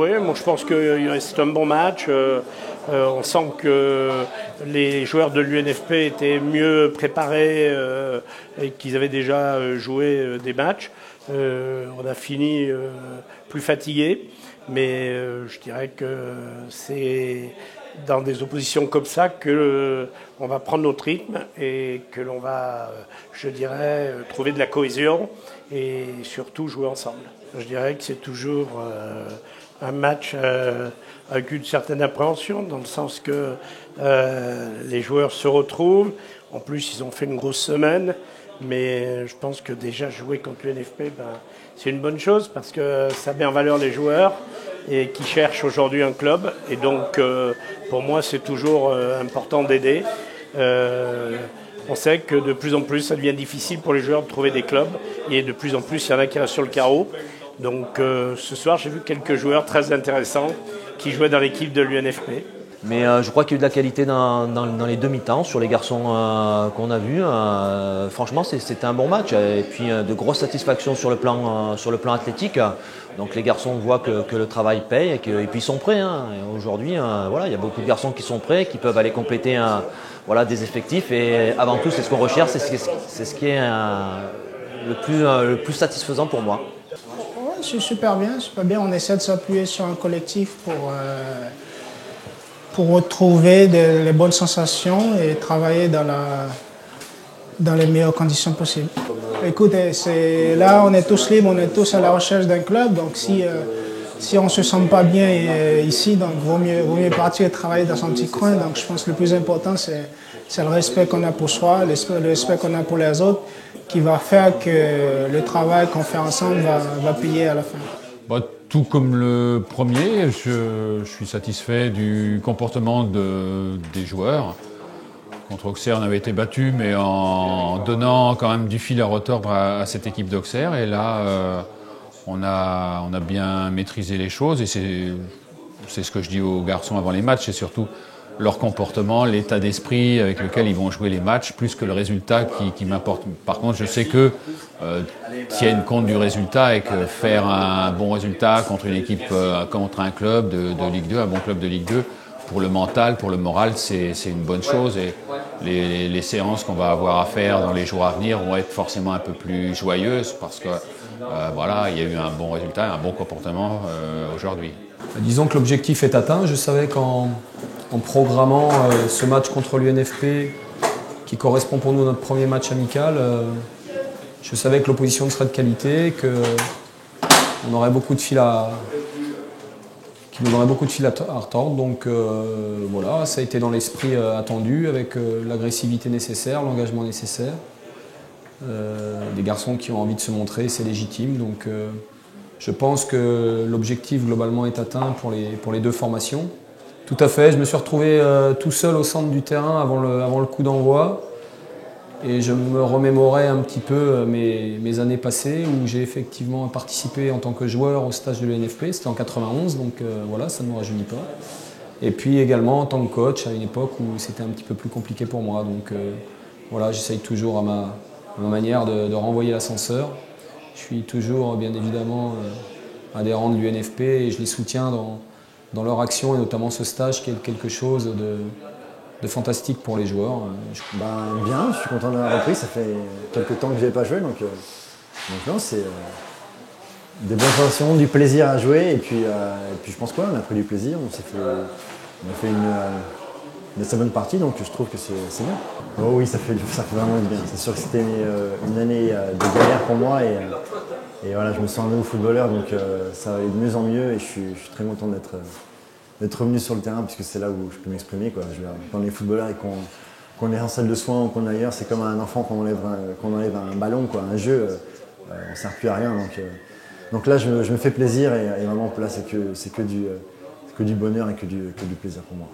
Oui, moi je pense que c'est un bon match. On sent que les joueurs de l'UNFP étaient mieux préparés et qu'ils avaient déjà joué des matchs. On a fini plus fatigué, mais je dirais que c'est dans des oppositions comme ça que on va prendre notre rythme et que l'on va, je dirais, trouver de la cohésion et surtout jouer ensemble. Je dirais que c'est toujours un match avec une certaine appréhension, dans le sens que les joueurs se retrouvent. En plus, ils ont fait une grosse semaine, mais je pense que déjà jouer contre l'UNFP, c'est une bonne chose parce que ça met en valeur les joueurs et qui cherchent aujourd'hui un club. Et donc, pour moi, c'est toujours important d'aider. On sait que de plus en plus, ça devient difficile pour les joueurs de trouver des clubs. Et de plus en plus, il y en a qui restent sur le carreau. Donc ce soir, j'ai vu quelques joueurs très intéressants qui jouaient dans l'équipe de l'UNFP. Mais je crois qu'il y a eu de la qualité dans les demi-temps sur les garçons qu'on a vus. Franchement, c'était un bon match. Et puis de grosses satisfactions sur le plan athlétique. Donc les garçons voient que le travail paye et puis ils sont prêts. Hein. Aujourd'hui, voilà, il y a beaucoup de garçons qui sont prêts, qui peuvent aller compléter voilà, des effectifs. Et avant tout, c'est ce qu'on recherche, c'est ce qui est le plus satisfaisant pour moi. Ouais, c'est super bien, super bien. On essaie de s'appuyer sur un collectif pour retrouver les bonnes sensations et travailler dans les meilleures conditions possibles. Écoutez, là on est tous libres, on est tous à la recherche d'un club, donc si on ne se sent pas bien ici, donc vaut mieux partir et travailler dans son petit coin. Donc je pense que le plus important c'est le respect qu'on a pour soi, le respect qu'on a pour les autres, qui va faire que le travail qu'on fait ensemble va payer à la fin. Tout comme le premier, je suis satisfait du comportement des joueurs. Contre Auxerre, on avait été battu, mais en donnant quand même du fil à retordre à cette équipe d'Auxerre. Et là, on a bien maîtrisé les choses. Et c'est ce que je dis aux garçons avant les matchs, c'est surtout leur comportement, l'état d'esprit avec lequel ils vont jouer les matchs, plus que le résultat qui m'importe. Par contre, je sais que tiennent compte du résultat et que faire un bon résultat contre une équipe, contre un club de Ligue 2, un bon club de Ligue 2, pour le mental, pour le moral, c'est une bonne chose. Et les séances qu'on va avoir à faire dans les jours à venir vont être forcément un peu plus joyeuses parce que voilà, il y a eu un bon résultat, un bon comportement aujourd'hui. Disons que l'objectif est atteint. Je savais qu'en programmant ce match contre l'UNFP, qui correspond pour nous à notre premier match amical, je savais que l'opposition serait de qualité, qu'on aurait beaucoup de fil à retordre. Donc voilà, ça a été dans l'esprit attendu, avec l'agressivité nécessaire, l'engagement nécessaire. Des garçons qui ont envie de se montrer, c'est légitime. Donc je pense que l'objectif globalement est atteint pour les deux formations. Tout à fait, je me suis retrouvé tout seul au centre du terrain avant le coup d'envoi. Et je me remémorais un petit peu mes années passées où j'ai effectivement participé en tant que joueur au stage de l'UNFP, c'était en 91, donc voilà, ça ne me rajeunit pas. Et puis également en tant que coach à une époque où c'était un petit peu plus compliqué pour moi. Donc voilà, j'essaye toujours à ma manière de renvoyer l'ascenseur. Je suis toujours bien évidemment adhérent de l'UNFP et je les soutiens dans leur action et notamment ce stage qui est quelque chose de fantastique pour les joueurs. Bien, je suis content d'avoir repris, ça fait quelques temps que je n'avais pas joué, donc non, c'est des bonnes sensations, du plaisir à jouer, et puis je pense qu'on a pris du plaisir, on a fait une assez bonne partie, donc je trouve que c'est bien. Oh oui, ça fait vraiment bien, c'est sûr que c'était une année de galère pour moi, et voilà, je me sens un nouveau footballeur, donc ça va aller de mieux en mieux, et je suis très content d'être revenu sur le terrain, puisque c'est là où je peux m'exprimer. Quand on est footballeur et qu'on est en salle de soins ou qu'on est ailleurs, c'est comme un enfant qu'on enlève un ballon, un jeu, on ne sert plus à rien. Donc là, je me fais plaisir et vraiment là, c'est que du bonheur et que du plaisir pour moi.